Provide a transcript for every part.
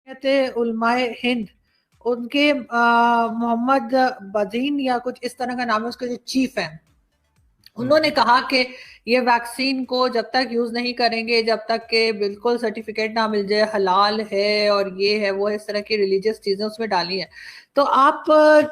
कहते उलमाए हिंद, उनके मोहम्मद बदीन या कुछ इस तरह का नाम है, उसके जो चीफ हैं, उन्होंने कहा कि ये वैक्सीन को जब तक यूज नहीं करेंगे, जब तक के बिल्कुल सर्टिफिकेट ना मिल जाए हलाल है और ये है वो है, इस तरह की रिलीजियस चीजें उसमें डाली हैं। तो आप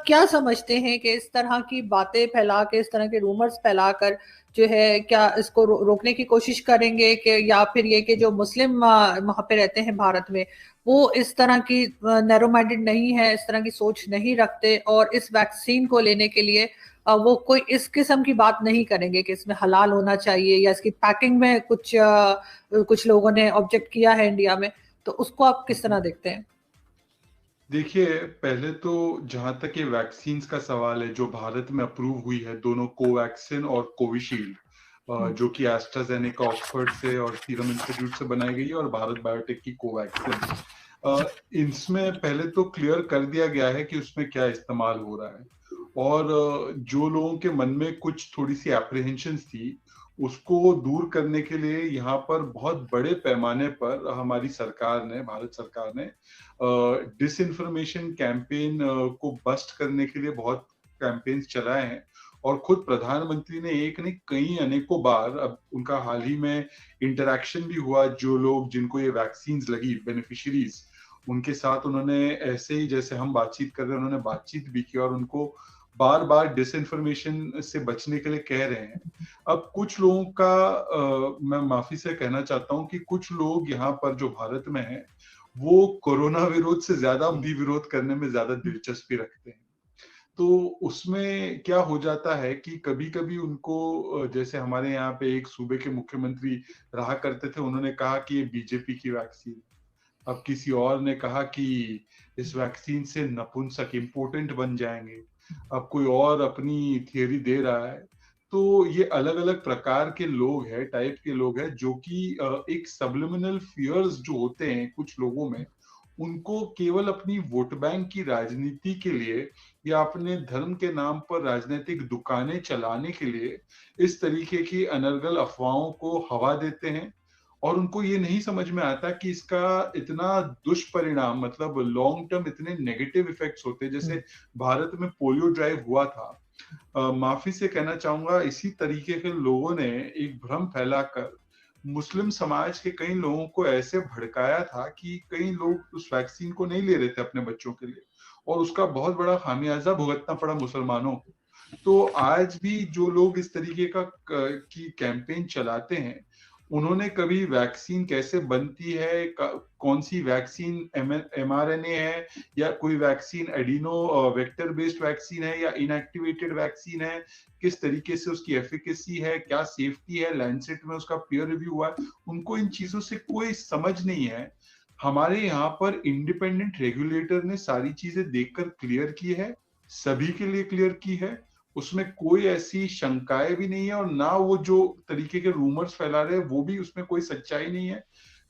क्या समझते हैं कि इस तरह की बातें फैला के, इस तरह के रूमर्स फैलाकर जो है, क्या इसको रोकने की कोशिश करेंगे कि, या फिर ये कि जो मुस्लिम वहां पे रहते हैं भारत में, वो इस तरह की नैरो माइंडेड नहीं है, इस तरह की सोच नहीं रखते और इस वैक्सीन को लेने के लिए वो कोई इस किस्म की बात नहीं करेंगे कि इसमें हलाल होना चाहिए, या इसकी पैकिंग में कुछ लोगों ने ऑब्जेक्ट किया है इंडिया में, तो उसको आप किस तरह देखते हैं? देखिए, पहले तो जहां तक ये वैक्सीन्स का सवाल है जो भारत में अप्रूव हुई है, दोनों कोवैक्सिन और कोविशील्ड, जो कि एस्ट्राजेनेका ऑक्सफोर्ड से और सीरम इंस्टीट्यूट से बनाई गई है, और भारत बायोटेक की कोवैक्सिन, इसमें पहले तो क्लियर कर दिया गया है कि उसमें क्या इस्तेमाल हो रहा है। और जो लोगों के मन में कुछ थोड़ी सी एप्रीहेंशंस थी, उसको दूर करने के लिए यहाँ पर बहुत बड़े पैमाने पर हमारी सरकार ने, भारत सरकार ने डिस इन्फॉर्मेशन कैंपेन को बस्ट करने के लिए बहुत कैंपेन्स चलाए हैं। और खुद प्रधानमंत्री ने एक नहीं कई अनेकों बार, अब उनका हाल ही में इंटरैक्शन भी हुआ, जो लोग जिनको ये वैक्सीन लगी, बेनिफिशियरीज, उनके साथ उन्होंने ऐसे ही जैसे हम बातचीत कर रहे हैं, उन्होंने बातचीत भी की और उनको बार बार डिस इन्फॉर्मेशन से बचने के लिए कह रहे हैं। अब कुछ लोगों का मैं माफी से कहना चाहता हूँ कि कुछ लोग यहाँ पर जो भारत में हैं, वो कोरोना विरोध से ज्यादा भी विरोध करने में ज्यादा दिलचस्पी रखते हैं। तो उसमें क्या हो जाता है कि कभी कभी उनको, जैसे हमारे यहाँ पे एक सूबे के मुख्यमंत्री रहा करते थे, उन्होंने कहा कि ये बीजेपी की वैक्सीन। अब किसी और ने कहा कि इस वैक्सीन से नपुंसक इम्पोर्टेंट बन जाएंगे। अब कोई और अपनी थियरी दे रहा है। तो ये अलग अलग प्रकार के लोग हैं, टाइप के लोग हैं, जो कि एक सबलिमिनल फियर्स जो होते हैं कुछ लोगों में, उनको केवल अपनी वोट बैंक की राजनीति के लिए या अपने धर्म के नाम पर राजनीतिक दुकानें चलाने के लिए इस तरीके की अनर्गल अफवाहों को हवा देते हैं। और उनको ये नहीं समझ में आता कि इसका इतना दुष्परिणाम, मतलब लॉन्ग टर्म इतने नेगेटिव इफेक्ट्स होते हैं। जैसे भारत में पोलियो ड्राइव हुआ था, माफी से कहना चाहूंगा, इसी तरीके के लोगों ने एक भ्रम फैलाकर मुस्लिम समाज के कई लोगों को ऐसे भड़काया था कि कई लोग उस वैक्सीन को नहीं ले रहे थे अपने बच्चों के लिए, और उसका बहुत बड़ा खामियाजा भुगतना पड़ा मुसलमानों को। तो आज भी जो लोग इस तरीके का की कैंपेन चलाते हैं, उन्होंने कभी वैक्सीन कैसे बनती है, कौन सी वैक्सीन mRNA है या कोई vaccine adeno vector based vaccine है या इनएक्टिवेटेड वैक्सीन है, किस तरीके से उसकी एफिकेसी है, क्या सेफ्टी है, लैंसेट में उसका पीयर रिव्यू हुआ है, उनको इन चीजों से कोई समझ नहीं है। हमारे यहाँ पर इंडिपेंडेंट रेगुलेटर ने सारी चीजें देखकर क्लियर की है, सभी के लिए क्लियर की है। उसमें कोई ऐसी शंकाएं भी नहीं है, और ना वो जो तरीके के रूमर्स फैला रहे हैं वो भी उसमें कोई सच्चाई नहीं है।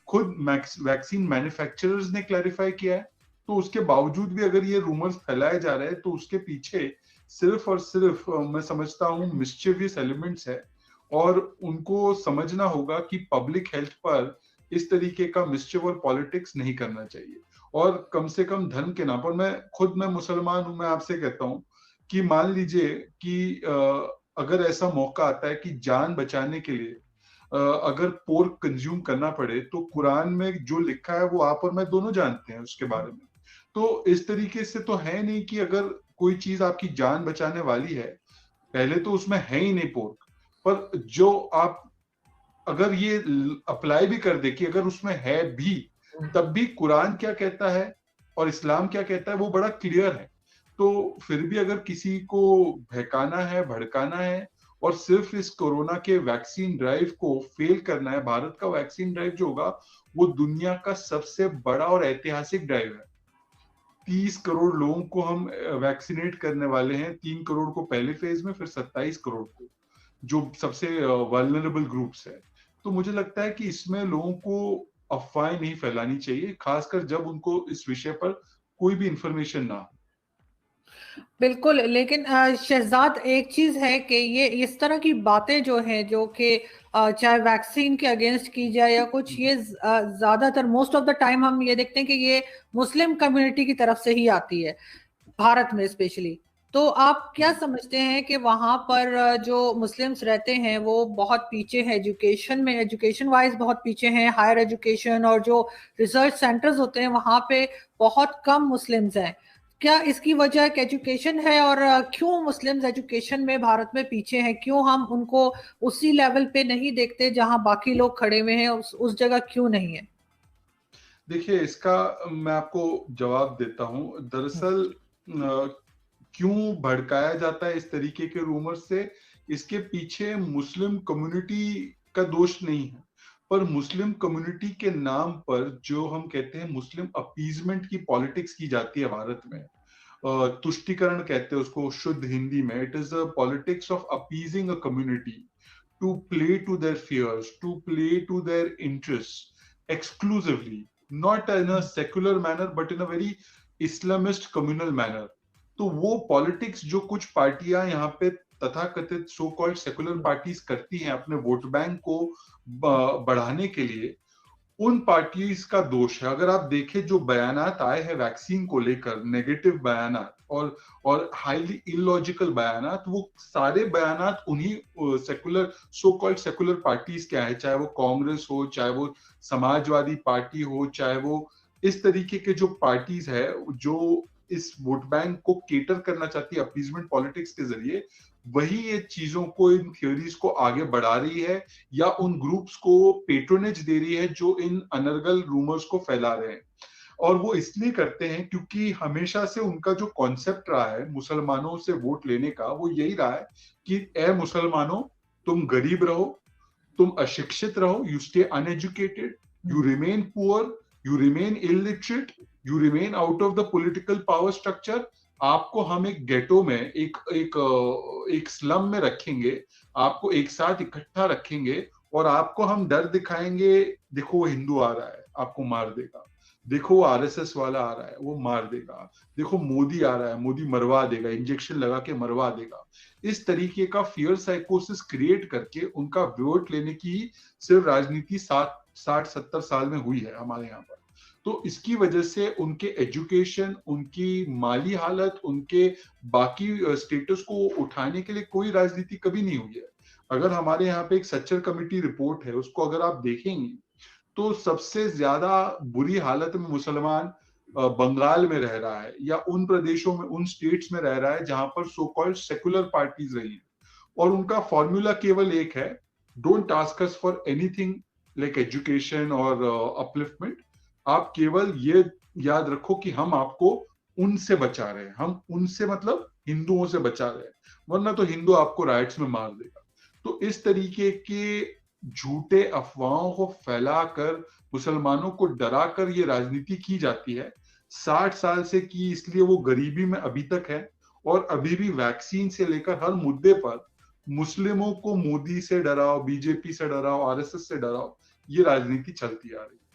खुद वैक्सीन मैन्युफैक्चरर्स ने क्लैरिफाई किया है। तो उसके बावजूद भी अगर ये रूमर्स फैलाए जा रहे हैं, तो उसके पीछे सिर्फ और सिर्फ मैं समझता हूँ मिस्चिवियस एलिमेंट्स है। और उनको समझना होगा कि पब्लिक हेल्थ पर इस तरीके का मिस्चिव और पॉलिटिक्स नहीं करना चाहिए। और कम से कम धर्म के नाम पर, मैं मुसलमान हूं, मैं आपसे कहता हूं कि मान लीजिए कि अगर ऐसा मौका आता है कि जान बचाने के लिए अगर पोर्क कंज्यूम करना पड़े, तो कुरान में जो लिखा है वो आप और मैं दोनों जानते हैं उसके बारे में। तो इस तरीके से तो है नहीं कि अगर कोई चीज आपकी जान बचाने वाली है, पहले तो उसमें है ही नहीं पोर्क। पर जो आप अगर ये अप्लाई भी कर दे कि अगर उसमें है भी, तब भी कुरान क्या कहता है और इस्लाम क्या कहता है वो बड़ा क्लियर है। तो फिर भी अगर किसी को बहकाना है, भड़काना है, और सिर्फ इस कोरोना के वैक्सीन ड्राइव को फेल करना है, भारत का वैक्सीन ड्राइव जो होगा वो दुनिया का सबसे बड़ा और ऐतिहासिक ड्राइव है। 30 करोड़ लोगों को हम वैक्सीनेट करने वाले हैं, 3 करोड़ को पहले फेज में, फिर 27 करोड़ को, जो सबसे वल्नरेबल ग्रुप्स है। तो मुझे लगता है कि इसमें लोगों को अफवाहें नहीं फैलानी चाहिए, खासकर जब उनको इस विषय पर कोई भी इंफॉर्मेशन ना हो। बिल्कुल, लेकिन शहजाद, एक चीज है कि ये इस तरह की बातें जो हैं, जो कि चाहे वैक्सीन के अगेंस्ट की जाए या कुछ, ये ज्यादातर मोस्ट ऑफ द टाइम हम ये देखते हैं कि ये मुस्लिम कम्युनिटी की तरफ से ही आती है, भारत में स्पेशली। तो आप क्या समझते हैं कि वहां पर जो मुस्लिम्स रहते हैं वो बहुत पीछे हैं एजुकेशन में, एजुकेशन वाइज बहुत पीछे हैं, हायर एजुकेशन, और जो रिसर्च सेंटर्स होते हैं वहां पे बहुत कम मुस्लिम्स हैं। क्या इसकी वजह एक एजुकेशन है, और क्यों मुस्लिम्स एजुकेशन में भारत में पीछे हैं? क्यों हम उनको उसी लेवल पे नहीं देखते जहां बाकी लोग खड़े हुए हैं, उस जगह क्यों नहीं है? देखिए, इसका मैं आपको जवाब देता हूं। दरअसल क्यों भड़काया जाता है इस तरीके के रूमर से, इसके पीछे मुस्लिम कम्युनिटी का दोष नहीं है, पर मुस्लिम कम्युनिटी के नाम पर जो हम कहते हैं मुस्लिम अपीजमेंट की पॉलिटिक्स की जाती है भारत में। तुष्टिकरण कहते हैं उसको शुद्ध हिंदी में। It is a politics of appeasing a community to play to their fears, to play to their interest exclusively, not in a secular manner but in a very Islamist communal manner। तो वो politics जो कुछ पार्टियां यहाँ पे तथाकथित so called secular parties करती हैं अपने वोट बैंक को बढ़ाने के लिए, उन पार्टीज का दोष है। अगर आप देखें जो बयानात आए हैं वैक्सीन को लेकर, नेगेटिव बयानात और हाईली इलॉजिकल बयानात, वो सारे बयानात उन्हीं secular so called secular parties के आए, चाहे वो कांग्रेस हो, चाहे वो समाजवादी पार्टी हो, चाहे वो इस तरीके के जो पार्टीज है जो इस वोट बैंक को केटर करना चाहती है अपीजमेंट पॉलिटिक्स के जरिए, वही ये चीजों को, इन थ्योरीज को आगे बढ़ा रही है या उन ग्रुप्स को पेट्रोनेज दे रही है जो इन अनर्गल रूमर्स को फैला रहे हैं। और वो इसलिए करते हैं क्योंकि हमेशा से उनका जो कॉन्सेप्ट रहा है मुसलमानों से वोट लेने का, वो यही रहा है कि ए मुसलमानों, तुम गरीब रहो, तुम अशिक्षित रहो, you stay uneducated, you remain poor, you remain illiterate, you remain out of the political power structure. आपको हम एक गेटो में, एक स्लम में रखेंगे, आपको एक साथ इकट्ठा रखेंगे और आपको हम डर दिखाएंगे, देखो वो हिंदू आ रहा है आपको मार देगा, देखो वो आरएसएस वाला आ रहा है वो मार देगा, देखो मोदी आ रहा है मोदी मरवा देगा, इंजेक्शन लगा के मरवा देगा। इस तरीके का फियर साइकोसिस क्रिएट करके उनका वोट लेने की सिर्फ राजनीति 60-70 साल में हुई है हमारे यहाँ पर। तो इसकी वजह से उनके एजुकेशन, उनकी माली हालत, उनके बाकी स्टेटस को उठाने के लिए कोई राजनीति कभी नहीं हुई है। अगर हमारे यहाँ पे एक सच्चर कमेटी रिपोर्ट है, उसको अगर आप देखेंगे तो सबसे ज्यादा बुरी हालत में मुसलमान बंगाल में रह रहा है या उन प्रदेशों में, उन स्टेट्स में रह रहा है जहां पर सो कॉल्ड सेकुलर पार्टीज रही है। और उनका फॉर्मूला केवल एक है, don't ask us for anything like education और अपलिफ्टमेंट, आप केवल ये याद रखो कि हम आपको उनसे बचा रहे हैं, हम उनसे मतलब हिंदुओं से बचा रहे हैं, वरना तो हिंदू आपको राइट्स में मार देगा। तो इस तरीके के झूठे अफवाहों को फैलाकर मुसलमानों को डराकर ये राजनीति की जाती है, 60 साल से की, इसलिए वो गरीबी में अभी तक है। और अभी भी वैक्सीन से लेकर हर मुद्दे पर मुस्लिमों को मोदी से डराओ, बीजेपी से डराओ, आरएसएस से डराओ, ये राजनीति चलती आ रही है।